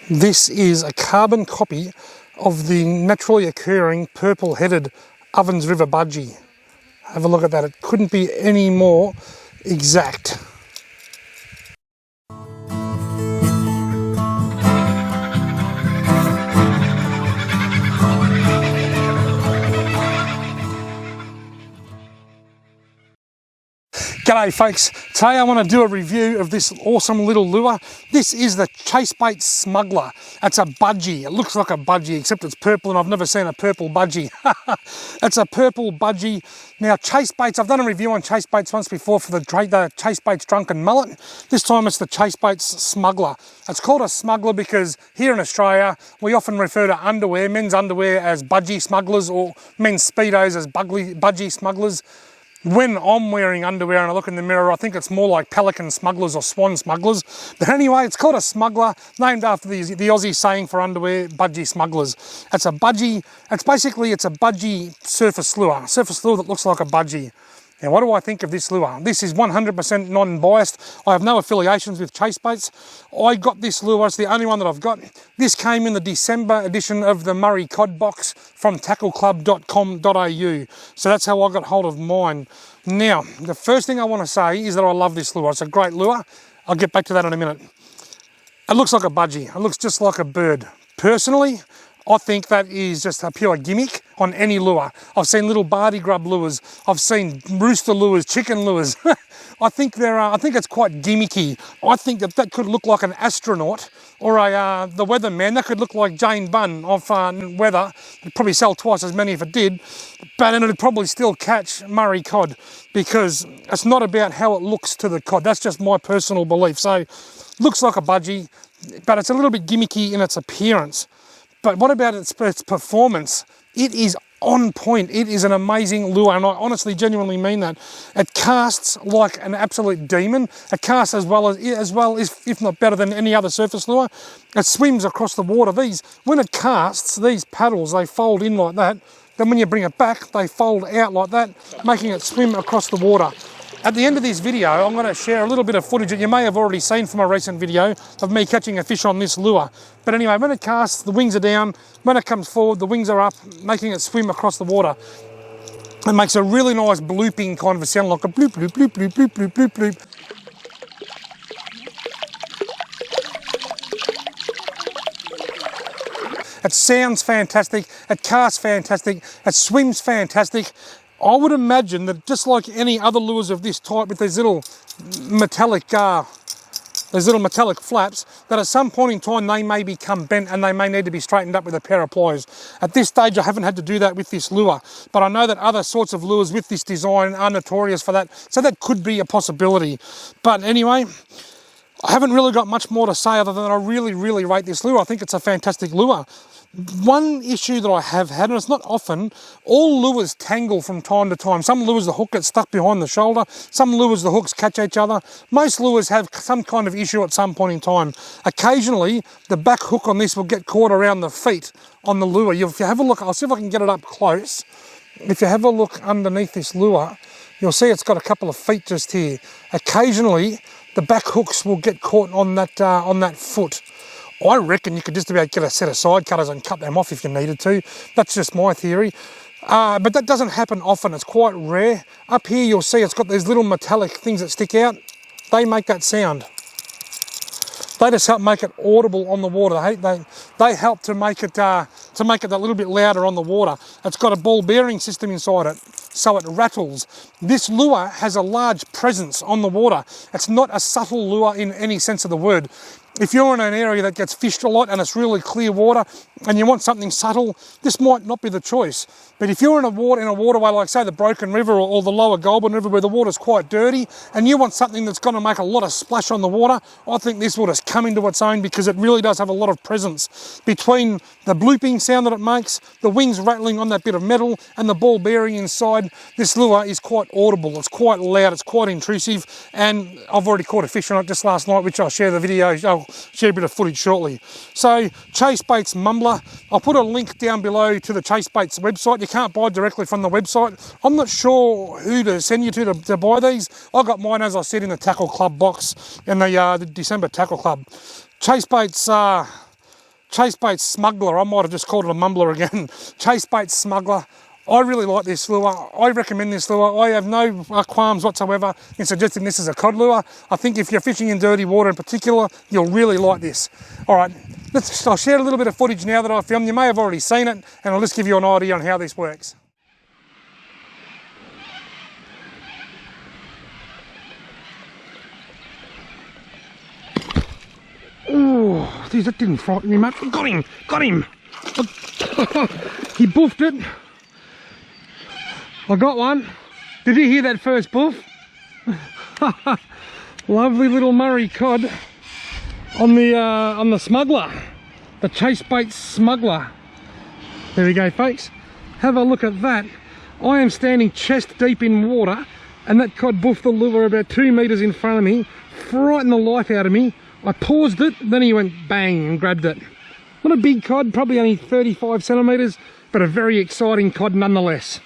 This is a carbon copy of the naturally occurring purple-headed Ovens River budgie. Have a look at that. It couldn't be any more exact. G'day folks, today I want to do a review of this awesome little lure. This is the Chasebaits Smuggler. It's a budgie. It looks like a budgie except it's purple and I've never seen a purple budgie. It's a purple budgie. Now Chasebaits, I've done a review on Chasebaits once before for the Chasebaits Drunken Mullet. This time it's the Chasebaits Smuggler. It's called a smuggler because here in Australia we often refer to underwear, men's underwear as budgie smugglers or men's Speedos as budgie smugglers. When I'm wearing underwear and I look in the mirror, I think it's more like pelican smugglers or swan smugglers. But anyway, it's called a smuggler, named after the Aussie saying for underwear, budgie smugglers. It's a budgie, it's a budgie surface lure that looks like a budgie. Now, what do I think of this lure? This is 100% non-biased. I have no affiliations with Chasebaits. I got this lure, it's the only one that I've got. This came in the December edition of the Murray Cod box from tackleclub.com.au. So that's how I got hold of mine. Now, the first thing I want to say is that I love this lure. It's a great lure. I'll get back to that in a minute. It looks like a budgie. It looks just like a bird. Personally, I think that is just a pure gimmick on any lure. I've seen little bardy grub lures. I've seen rooster lures, chicken lures. I think it's quite gimmicky. I think that could look like an astronaut or the weatherman. That could look like Jane Bunn of weather. It'd probably sell twice as many if it did, but then it'd probably still catch Murray cod because it's not about how it looks to the cod. That's just my personal belief. So, looks like a budgie, but it's a little bit gimmicky in its appearance. But what about its performance? It is on point. It is an amazing lure, and I honestly, genuinely mean that. It casts like an absolute demon. It casts as well as, if not better than any other surface lure. It swims across the water. When it casts, these paddles, they fold in like that. Then when you bring it back, they fold out like that, making it swim across the water. At the end of this video, I'm going to share a little bit of footage that you may have already seen from a recent video of me catching a fish on this lure. But anyway, when it casts, the wings are down. When it comes forward, the wings are up, making it swim across the water. It makes a really nice blooping kind of a sound, like a bloop, bloop, bloop, bloop, bloop, bloop, bloop, bloop. It sounds fantastic, it casts fantastic, it swims fantastic. I would imagine that just like any other lures of this type with these little metallic flaps, that at some point in time they may become bent and they may need to be straightened up with a pair of pliers. At this stage I haven't had to do that with this lure, but I know that other sorts of lures with this design are notorious for that, so that could be a possibility. But anyway, I haven't really got much more to say other than I really, really rate this lure. I think it's a fantastic lure. One issue that I have had, and it's not often, all lures tangle from time to time. Some lures the hook gets stuck behind the shoulder, some lures the hooks catch each other. Most lures have some kind of issue at some point in time. Occasionally, the back hook on this will get caught around the feet on the lure. If you have a look, I'll see if I can get it up close. If you have a look underneath this lure, you'll see it's got a couple of feet just here. Occasionally, the back hooks will get caught on that foot. I reckon you could just about get a set of side cutters and cut them off if you needed to. That's just my theory. But that doesn't happen often. It's quite rare. Up here you'll see it's got these little metallic things that stick out. They make that sound. They just help make it audible on the water. They help to make it that little bit louder on the water. It's got a ball bearing system inside it, so it rattles. This lure has a large presence on the water. It's not a subtle lure in any sense of the word. If you're in an area that gets fished a lot and it's really clear water and you want something subtle, this might not be the choice. But if you're in a waterway like, say, the Broken River or the lower Goulburn River where the water's quite dirty and you want something that's going to make a lot of splash on the water, I think this will just come into its own because it really does have a lot of presence. Between the blooping sound that it makes, the wings rattling on that bit of metal and the ball bearing inside, this lure is quite audible, it's quite loud, it's quite intrusive, and I've already caught a fish on it just last night, which I'll share the video, I'll share a bit of footage shortly. So, Chasebaits Mumbler, I'll put a link down below to the Chasebaits website. You can't buy directly from the website. I'm not sure who to send you to buy these. I got mine, as I said, in the Tackle Club box in the December Tackle Club. Chasebaits, Chasebaits Smuggler. I might have just called it a mumbler again. Chasebaits Smuggler. I really like this lure. I recommend this lure. I have no qualms whatsoever in suggesting this is a cod lure. I think if you're fishing in dirty water in particular, you'll really like this. All right, I'll share a little bit of footage now that I filmed. You may have already seen it, and I'll just give you an idea on how this works. Oh, geez, that didn't frighten me much. Got him, got him. He boofed it. I got one. Did you hear that first boof? Lovely little Murray cod on the smuggler, the Chasebaits Smuggler. There we go, folks. Have a look at that. I am standing chest deep in water, and that cod boofed the lure about 2 meters in front of me, frightened the life out of me. I paused it, then he went bang and grabbed it. Not a big cod, probably only 35 centimeters, but a very exciting cod nonetheless.